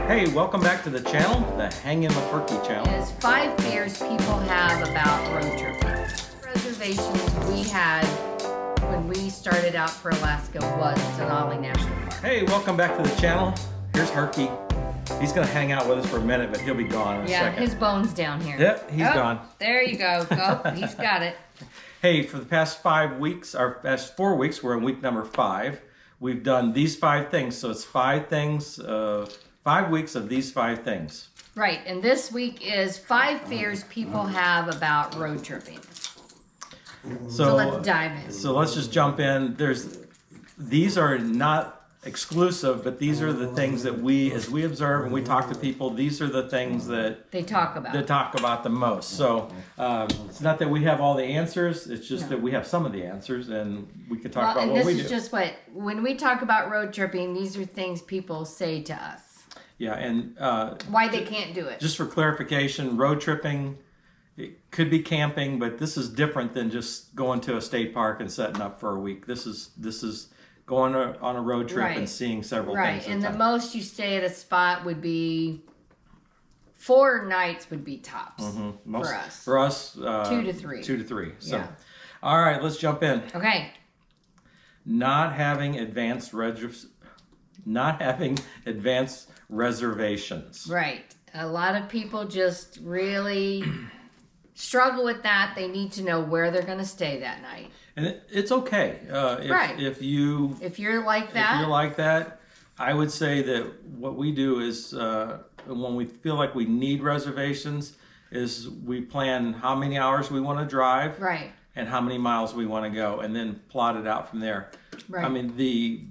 Hey, welcome back to the channel, the Hanging with Herky channel. Is 5 fears people have about road tripping. Reservations we had when we started out for Alaska was Denali National Park. Hey, welcome back to the channel. Here's Herky. He's going to hang out with us for a minute, but he'll be gone in a second. Yeah, his bone's down here. Yep, he's gone. There you go. Oh, he's got it. Hey, for the past 5 weeks, or past 4 weeks, we're in week number 5. We've done these 5 things, so it's 5 things, 5 weeks of these 5 things. Right, and this week is 5 fears people have about road tripping. So let's dive in. So let's just jump in. These are not exclusive, but these are the things that as we observe and we talk to people, these are the things that they talk about the most. So it's not that we have all the answers, it's just that we have some of the answers and we can talk about what we do. And this is just when we talk about road tripping, these are things people say to us. Yeah, and why they can't do it. Just for clarification, road tripping, it could be camping, but this is different than just going to a state park and setting up for a week. This is going on a road trip and seeing several things. Right, and the most you stay at a spot would be 4 nights would be tops for us. For us, 2 to 3. 2 to 3. So, yeah. All right, let's jump in. Okay. Not having advanced reservations. Right. A lot of people just really struggle with that. They need to know where they're going to stay that night. And it's okay. If you're like that, I would say that what we do is when we feel like we need reservations is we plan how many hours we want to drive. Right. And how many miles we want to go, and then plot it out from there. Right. I mean, the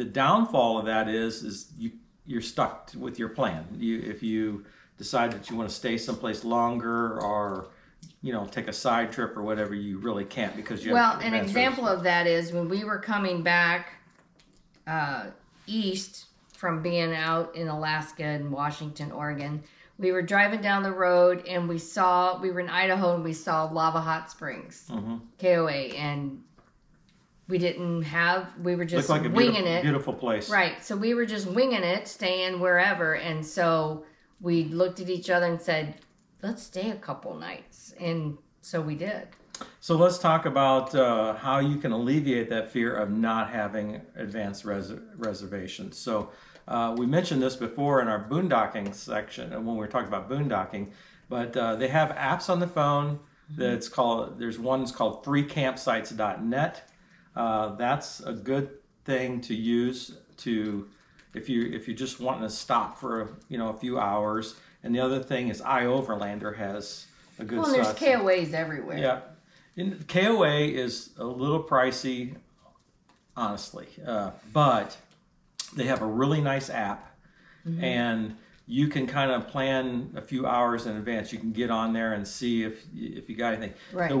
downfall of that is you're stuck with your plan. If you decide that you want to stay someplace longer or take a side trip or whatever, you really can't because you have an example of that is when we were coming back east from being out in Alaska and Washington, Oregon. We were driving down the road and we were in Idaho and we saw Lava Hot Springs, KOA, and we were just looked like winging it. Beautiful place. Right. So we were just winging it, staying wherever. And so we looked at each other and said, let's stay a couple nights. And so we did. So let's talk about how you can alleviate that fear of not having advanced reservations. So we mentioned this before in our boondocking section when we were talking about boondocking, but they have apps on the phone there's one that's called freecampsites.net. That's a good thing to use if you're just wanting to stop for a few hours. And the other thing is iOverlander has a good. Well, there's KOAs everywhere. Yeah, and KOA is a little pricey, honestly, but they have a really nice app, and you can kind of plan a few hours in advance. You can get on there and see if you got anything. Right. The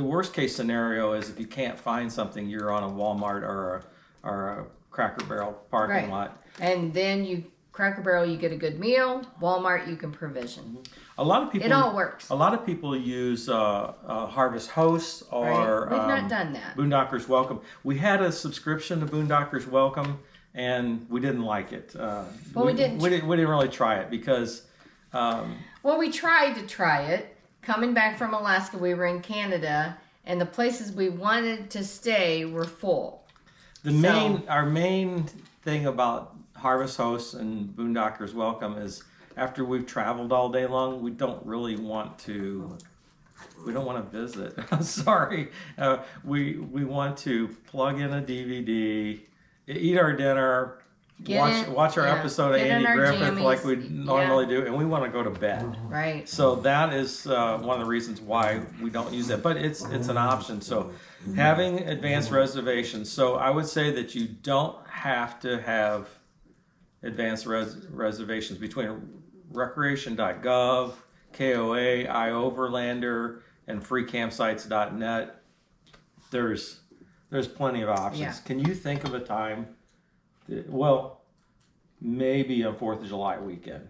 worst case scenario is if you can't find something, you're on a Walmart or a Cracker Barrel parking lot. And then Cracker Barrel, you get a good meal. Walmart, you can provision. A lot of people. It all works. A lot of people use Harvest Host or We've not done that. Boondockers Welcome. We had a subscription to Boondockers Welcome, and we didn't like it. We didn't. We didn't really try it because. We tried to try it. Coming back from Alaska, we were in Canada, and the places we wanted to stay were full. Our main thing about Harvest Host and Boondockers Welcome is after we've traveled all day long, we don't really want to. We don't want to visit. I'm sorry. We want to plug in a DVD, eat our dinner, watch our episode of Andy Griffith like we normally do, and we want to go to bed. Right. So that is one of the reasons why we don't use that. But it's an option. So having advanced reservations. So I would say that you don't have to have advanced reservations between recreation.gov, KOA, iOverlander, and freecampsites.net. There's plenty of options. Yeah. Can you think of a time? Well, maybe on 4th of July weekend.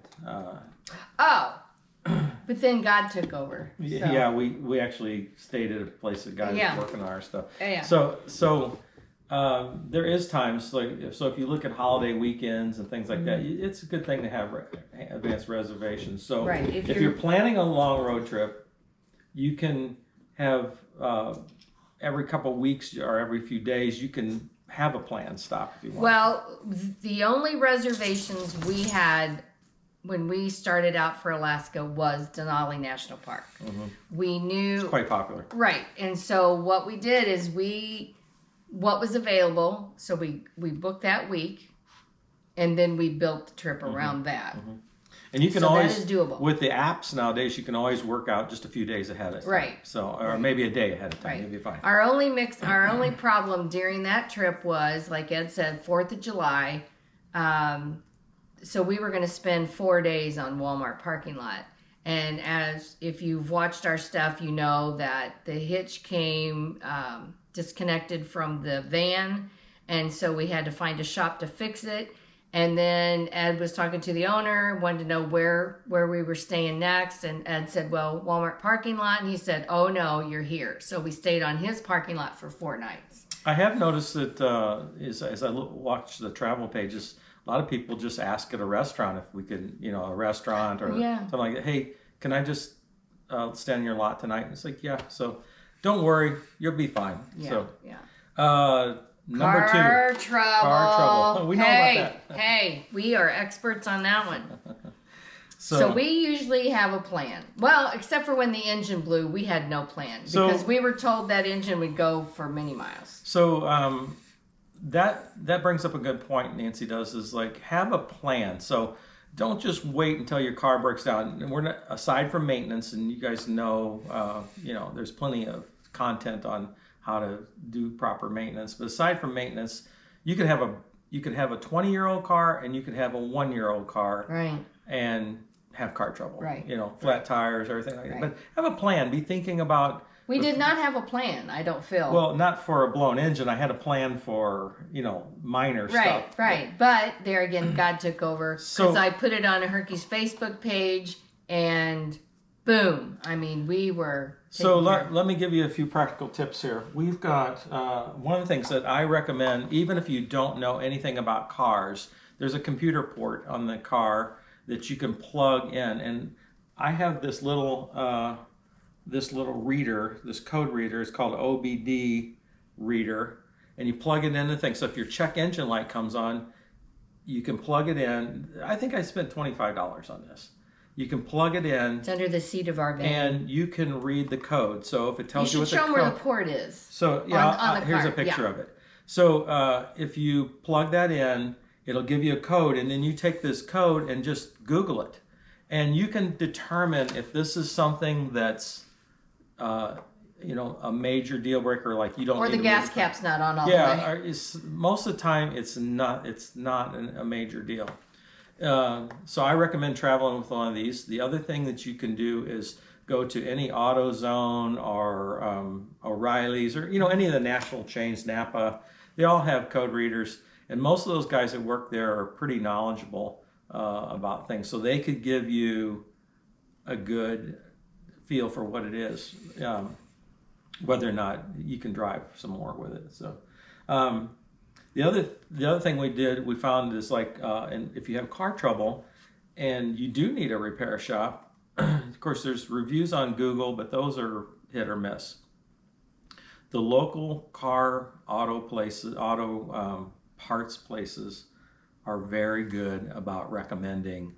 But then God took over. So. Yeah, we actually stayed at a place that God was working on our stuff. Yeah. So There is times if you look at holiday weekends and things like that, it's a good thing to have advanced reservations. So Right. if you're planning a long road trip, you can have every couple of weeks or every few days you can have a planned stop if you want. Well, the only reservations we had when we started out for Alaska was Denali National Park. We knew It's quite popular. Right. And so what we did is what was available, so we booked that week, and then we built the trip around that. And you can So always, that is doable. with the apps nowadays, you can always work out just a few days ahead of time. Right. So, or maybe a day ahead of time. Right. You'll be fine. Our only problem during that trip was, like Ed said, 4th of July. So we were going to spend 4 days on Walmart parking lot. And if you've watched our stuff, you know that the hitch came disconnected from the van. And so we had to find a shop to fix it. And then Ed was talking to the owner, wanted to know where we were staying next. And Ed said, well, Walmart parking lot. And he said, oh, no, you're here. So we stayed on his parking lot for 4 nights. I have noticed that as I watch the travel pages, a lot of people just ask at a restaurant if we could, a restaurant or something like that. Hey, can I just stand in your lot tonight? And it's like, yeah. So don't worry, you'll be fine. Number 2. Car trouble. We know about that. Hey, we are experts on that one. So we usually have a plan. Well, except for when the engine blew, we had no plan because we were told that engine would go for many miles. So that brings up a good point. Nancy does is like have a plan. So don't just wait until your car breaks down. And we're not, aside from maintenance, and you guys know, there's plenty of content on how to do proper maintenance. But aside from maintenance, you could have a 20-year-old car and you could have a 1-year-old car, right? And have car trouble, right? Flat tires, everything like that. But have a plan. Be thinking about. We did not have a plan. I don't feel. Well, not for a blown engine. I had a plan for minor stuff. Right. But there again, God took over because I put it on a Herky's Facebook page, and boom! I mean, we were. So let me give you a few practical tips here. We've got one of the things that I recommend, even if you don't know anything about cars, there's a computer port on the car that you can plug in. And I have this little reader, this code reader. It's called OBD reader. And you plug it in the thing. So if your check engine light comes on, you can plug it in. I think I spent $25 on this. You can plug it in. It's under the seat of our van. And you can read the code. So if it tells you what the show code... them where the port is. So yeah, here's a picture of it. So if you plug that in, it'll give you a code. And then you take this code and just Google it. And you can determine if this is something that's, a major deal breaker, like you don't. Or need the gas cap's not on all the way. Yeah, most of the time it's not a major deal. So I recommend traveling with one of these. The other thing that you can do is go to any AutoZone or O'Reilly's or any of the national chains, Napa. They all have code readers, and most of those guys that work there are pretty knowledgeable about things, so they could give you a good feel for what it is, whether or not you can drive some more with it. So the other thing we found is and if you have car trouble and you do need a repair shop, of course there's reviews on Google, but those are hit or miss. The local auto parts places are very good about recommending.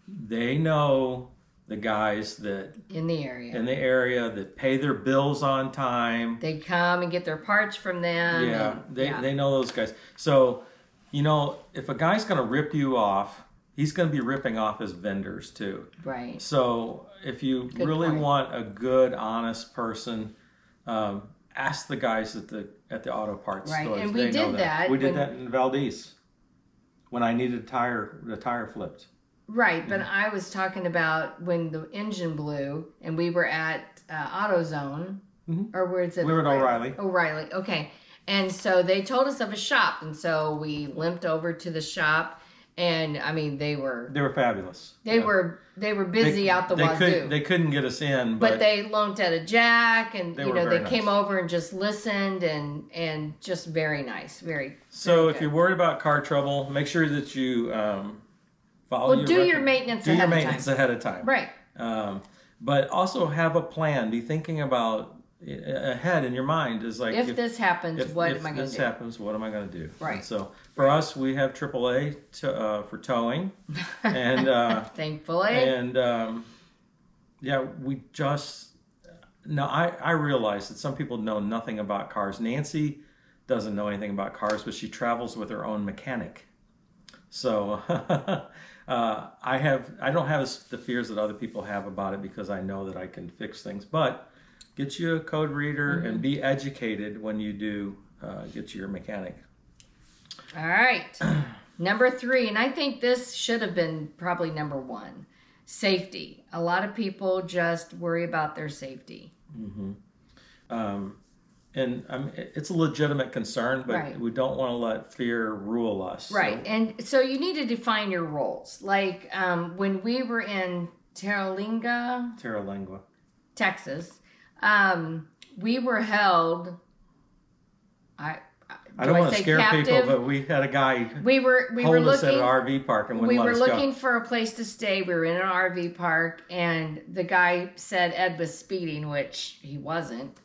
They know the guys that in the area that pay their bills on time. They come and get their parts from them. Yeah, they know those guys. So, if a guy's going to rip you off, he's going to be ripping off his vendors too. Right. So if you want a good, honest person, ask the guys at the auto parts stores. Right, and we did that. We did that in Valdez when I needed the tire flipped. Right, but I was talking about when the engine blew and we were at AutoZone, or where is it? We were at O'Reilly. O'Reilly, okay. And so they told us of a shop, and so we limped over to the shop, And I mean, they were fabulous. They were busy out the wazoo. They couldn't get us in, but they loaned out a jack, and they nice. came over and just listened, and just very nice, So if you're worried about car trouble, make sure that you follow. Do your maintenance ahead of time. Right. But also have a plan. Be thinking about ahead in your mind is like if this happens, what am I going to do? If this happens, what am I going to do? Right. And so for us, we have AAA for towing, and thankfully, and we just now I realize that some people know nothing about cars. Nancy doesn't know anything about cars, but she travels with her own mechanic. So I don't have the fears that other people have about it because I know that I can fix things, but. Get you a code reader and be educated when you do get you your mechanic. All right. Number 3, and I think this should have been probably number 1, safety. A lot of people just worry about their safety. And it's a legitimate concern, but we don't want to let fear rule us. Right. And so you need to define your roles. Like when we were in Terralingua, Texas, we were held. I don't want to scare people, but we had a guy. We were looking us at an RV park and we were looking for a place to stay. We were in an RV park, and the guy said Ed was speeding, which he wasn't.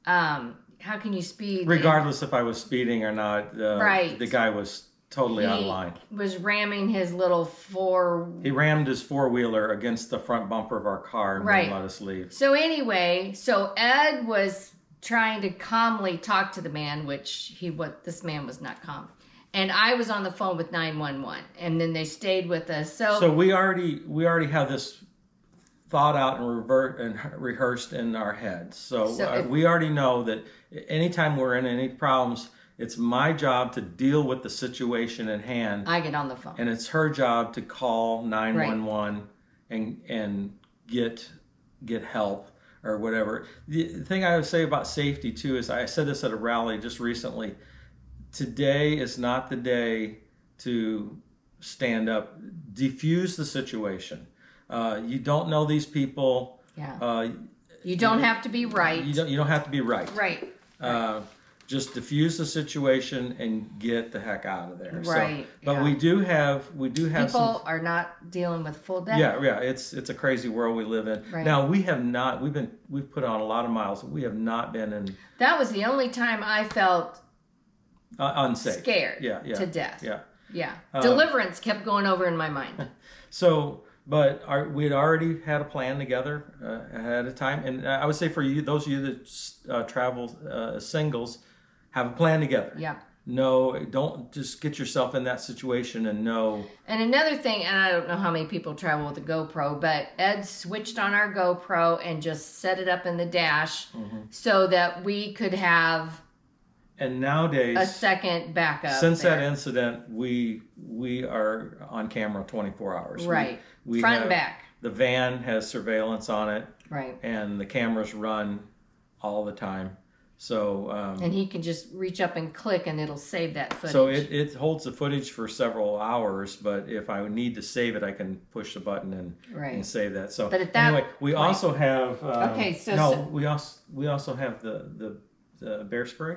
How can you speed? Regardless if I was speeding or not, the guy was totally out of line. He was ramming his little He rammed his 4-wheeler against the front bumper of our car and wouldn't let us leave. So anyway, Ed was trying to calmly talk to the man, this man was not calm. And I was on the phone with 911, and then they stayed with us. So we already have this thought out and rehearsed in our heads. So we already know that anytime we're in any problems, it's my job to deal with the situation at hand. I get on the phone. And it's her job to call 911 and get help or whatever. The thing I would say about safety too is I said this at a rally just recently. Today is not the day to stand up, defuse the situation. You don't know these people. Yeah. You don't have to be right. You don't have to be right. Right. Just diffuse the situation and get the heck out of there. Right. But we do have people are not dealing with full death. Yeah. It's a crazy world we live in. Right. Now we've put on a lot of miles. We have not been in. That was the only time I felt unsafe, scared, to death. Yeah. Deliverance kept going over in my mind. But we'd already had a plan together ahead of time, and I would say for you, those of you that travel singles, have a plan together. Yeah. No, don't just get yourself in that situation and know. And another thing, and I don't know how many people travel with a GoPro, but Ed switched on our GoPro and just set it up in the dash so that we could have. And nowadays, a second backup. Since that incident, we are on camera 24 hours. Right. We front and back. The van has surveillance on it. Right. And the cameras run all the time. So. And he can just reach up and click, and it'll save that footage. So it holds the footage for several hours, but if I need to save it, I can push the button and save that. So. But at that anyway, we also have. We also have the bear spray.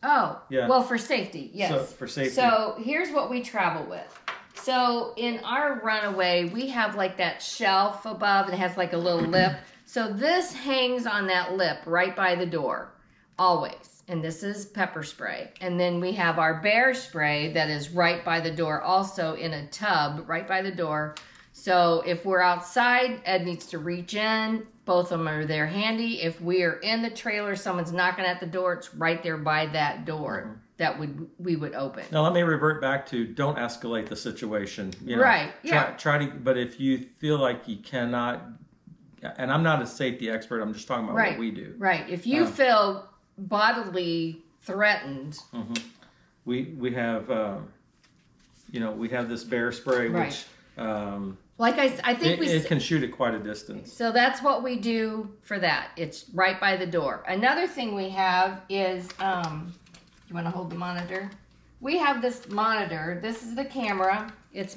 Oh, yeah. Well, for safety, yes. So, for safety. So here's what we travel with. So in our Runaway, we have like that shelf above, and it has like a little lip. So this hangs on that lip right by the door, always. And this is pepper spray. And then we have our bear spray that is right by the door, also in a tub right by the door. So if we're outside, Ed needs to reach in. Both of them are there handy. If we are in the trailer, someone's knocking at the door, it's right there by that door that we would open. Now let me revert back to don't escalate the situation. Right. Try to. But if you feel like you cannot, and I'm not a safety expert, I'm just talking about what we do. Right. If you feel bodily threatened, we have we have this bear spray which. Like I think it can shoot at quite a distance. So that's what we do for that. It's right by the door. Another thing we have is, you want to hold the monitor? we have this monitor. This is the camera. It's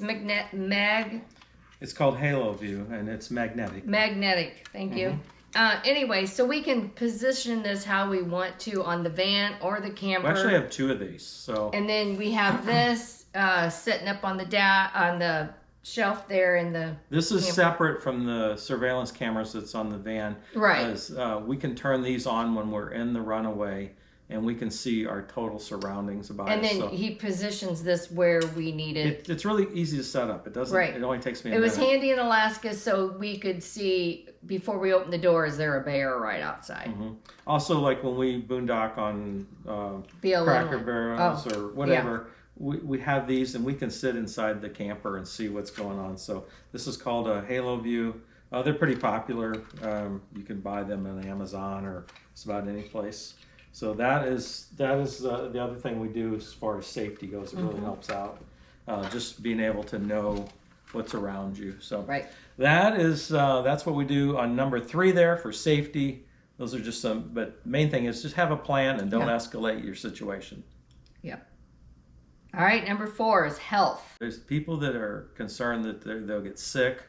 It's called Halo View, and it's magnetic. Magnetic. Thank you. Anyway, so we can position this how we want to on the van or the camper. We actually have 2 of these. So. And then we have this sitting up on the shelf there in the. This is camper. separate from the surveillance cameras that's on the van. Right. As, we can turn these on when we're in the Runaway, and we can see our total surroundings about And us. then he positions this where we need it. It's really easy to set up. It doesn't. Right. It only takes me. It was handy in Alaska, so we could see before we open the door. Is there a bear right outside? Also, like when we boondock on Cracker Barrels or whatever, we have these, and we can sit inside the camper and see what's going on. So this is called a Halo View. They're pretty popular. You can buy them on Amazon or just about any place. So that is the other thing we do as far as safety goes. It really helps out. Just being able to know what's around you. So that's what we do on number 3 there for safety. Those are just some, but main thing is just have a plan and don't escalate your situation. Yep. All right, number 4 is health. There's people that are concerned that they'll get sick,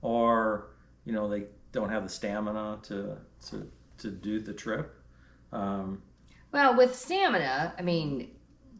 or they don't have the stamina to do the trip. Well, with stamina, I mean,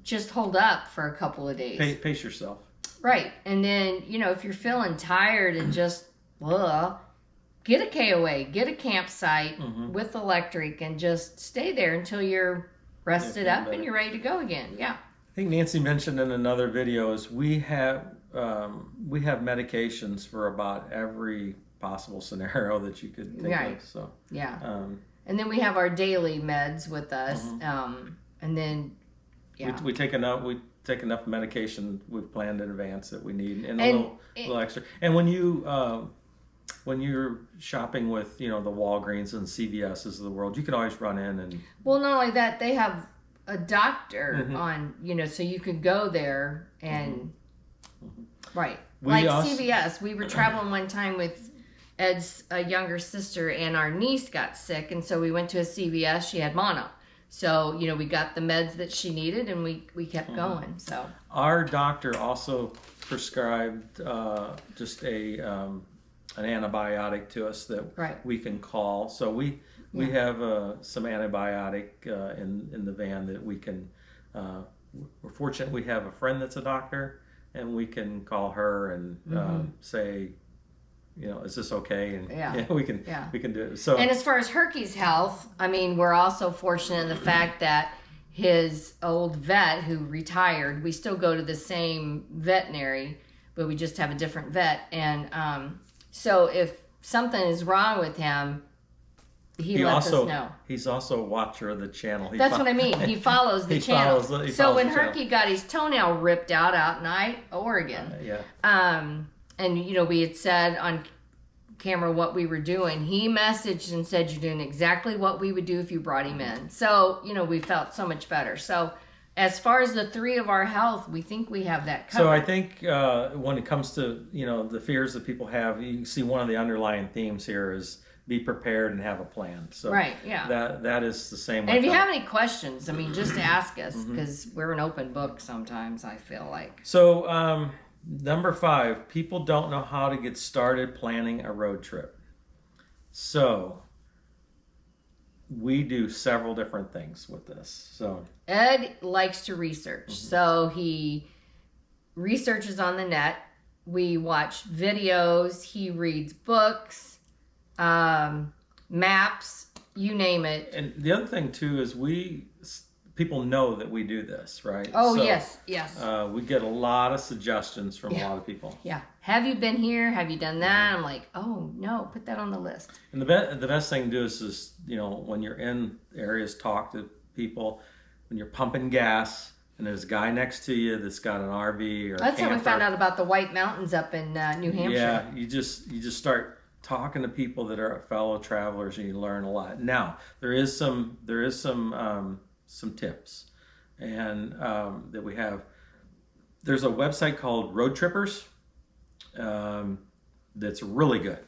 just hold up for a couple of days. Pace yourself. Right. And then, if you're feeling tired and just, get a KOA, get a campsite with electric, and just stay there until you're rested up and you're ready to go again. Yeah. I think Nancy mentioned in another video is we have medications for about every possible scenario that you could think of. So and then we have our daily meds with us, and then we take enough medication we've planned in advance that we need, and a little extra. And when you're shopping with the Walgreens and CVS's of the world, you can always run in and. Well, not only that, they have a doctor on, so you could go there and like CVS. We were traveling one time with Ed's younger sister, and our niece got sick, and so we went to a CVS. She had mono, so we got the meds that she needed, and we kept going. So our doctor also prescribed just an antibiotic to us that we can call. So we have some antibiotic in the van that we can. We're fortunate we have a friend that's a doctor, and we can call her and say, is this okay? And we can do it. So, and as far as Herky's health, I mean, we're also fortunate in the fact that his old vet who retired, we still go to the same veterinary, but we just have a different vet. And so if something is wrong with him, he lets us know. He's also a watcher of the channel. That's what I mean. He follows the channel. So when Herky got his toenail ripped out in Oregon, and we had said on camera what we were doing, he messaged and said, "You're doing exactly what we would do if you brought him in." So we felt so much better. So as far as the 3 of our health, we think we have that covered. So I think when it comes to the fears that people have, you can see one of the underlying themes here is be prepared and have a plan. So that is the same. And if you have any questions, I mean, just ask us, because we're an open book sometimes, I feel like. So number 5, people don't know how to get started planning a road trip. So we do several different things with this. So Ed likes to research. So he researches on the net. We watch videos. He reads books. Maps, you name it. And the other thing too is people know that we do this, right? Oh, so, yes. We get a lot of suggestions from a lot of people. Yeah. Have you been here? Have you done that? I'm like, oh no, put that on the list. And the best thing to do is when you're in areas, talk to people. When you're pumping gas and there's a guy next to you that's got an RV or that's a camper. how we found out about the White Mountains up in New Hampshire. Yeah, you just start talking to people that are fellow travelers, and you learn a lot. Now there is some tips, and that we have. There's a website called Roadtrippers that's really good.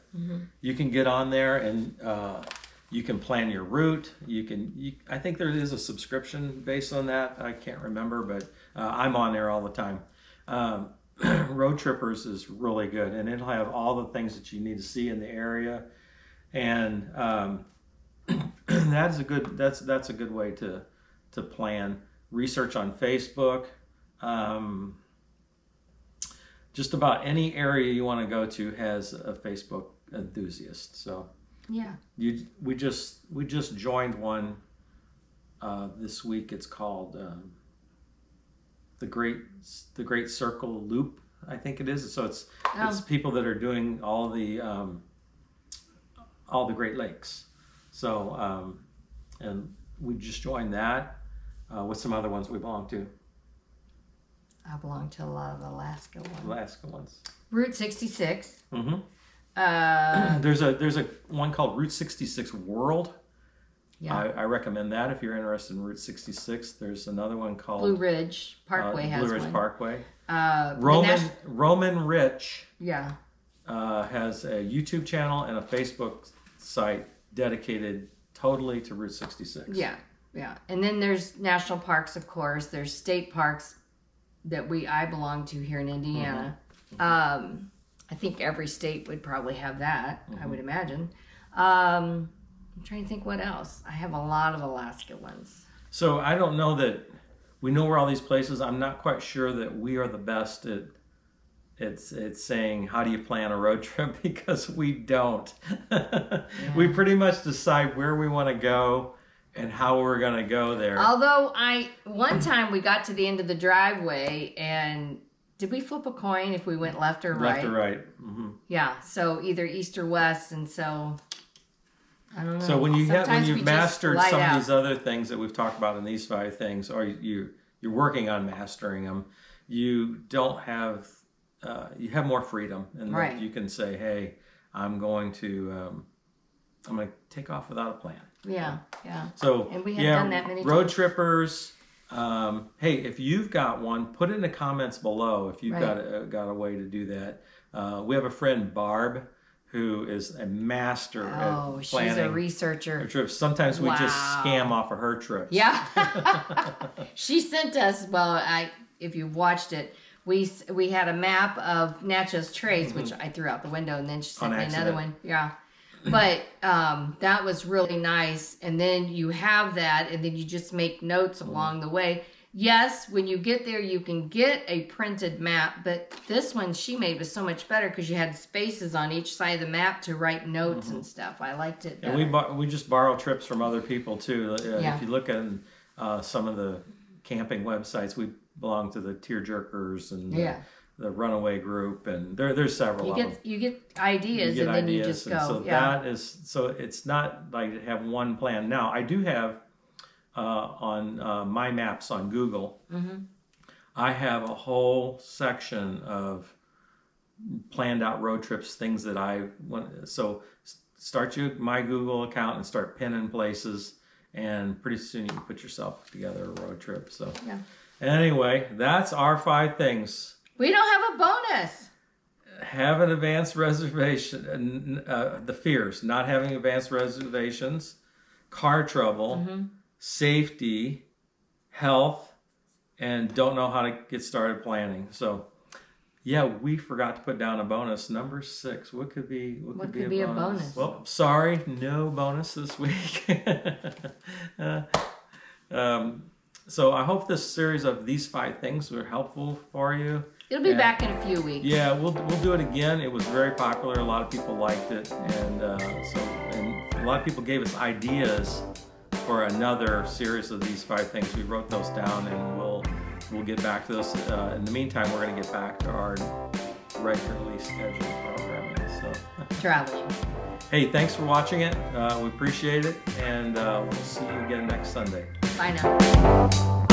You can get on there and you can plan your route. I think there is a subscription based on that. I can't remember, but I'm on there all the time. Roadtrippers is really good, and it'll have all the things that you need to see in the area, and that's a good way to plan. Research on Facebook. Just about any area you want to go to has a Facebook enthusiast. So yeah, we just joined one this week. It's called the Great Circle Loop, I think it is. So it's people that are doing all the Great Lakes. So and we just joined that. What's some other ones we belong to? I belong to a lot of Alaska ones. Route 66. Mm-hmm. There's a one called Route 66 World. Yeah. I recommend that if you're interested in Route 66. There's another one called Blue Ridge Parkway has one. Blue Ridge Parkway. Roman Rich. Yeah. Has a YouTube channel and a Facebook site dedicated totally to Route 66. Yeah. Yeah. And then there's national parks, of course. There's state parks that I belong to here in Indiana. Mm-hmm. I think every state would probably have that, I would imagine. I'm trying to think what else. I have a lot of Alaska ones. So I don't know that we know where all these places. I'm not quite sure that we are the best at saying how do you plan a road trip, because we don't. Yeah. We pretty much decide where we want to go and how we're going to go there. Although one time we got to the end of the driveway, and did we flip a coin if we went left or right? Left or right. Mm-hmm. Yeah, so either east or west, and so I don't know. So when you've mastered some of these other things that we've talked about in these 5 things, or you're working on mastering them, you don't have you have more freedom, and right. You can say, hey, I'm going to take off without a plan. Yeah, yeah. So and we have done that many road times. Trippers. Hey, if you've got one, put it in the comments below. If you've right. got a way to do that. We have a friend, Barb, who is a master at planning. She's a researcher. Trips. Sometimes we just scam off of her trips. Yeah. She sent us. Well, if you've watched it, we had a map of Natchez Trace, which I threw out the window, and then she sent me another one. Yeah. But that was really nice. And then you have that, and then you just make notes along the way. Yes, when you get there, you can get a printed map, but this one she made was so much better because you had spaces on each side of the map to write notes and stuff. I liked it better. And we just borrow trips from other people, too. Yeah. If you look at some of the camping websites, we belong to the Tearjerkers and the Runaway group, and there's several of them. You get ideas, and then you just go. So it's not like to have one plan. Now, I do have on my maps on Google, I have a whole section of planned out road trips, things that I want. So start my Google account and start pinning places, and pretty soon you can put yourself together a road trip. So anyway, that's our 5 things. We don't have a bonus. Have an advanced reservation. The fears: not having advanced reservations, car trouble, safety, health, and don't know how to get started planning. So, we forgot to put down a bonus. Number 6. What could be a bonus? Well, sorry, no bonus this week. So I hope this series of these 5 things were helpful for you. It'll be back in a few weeks. Yeah, we'll do it again. It was very popular. A lot of people liked it, and a lot of people gave us ideas for another series of these 5 things. We wrote those down, and we'll get back to those. In the meantime, we're going to get back to our regularly scheduled programming. So traveling. Hey, thanks for watching it. We appreciate it, and we'll see you again next Sunday. Bye now.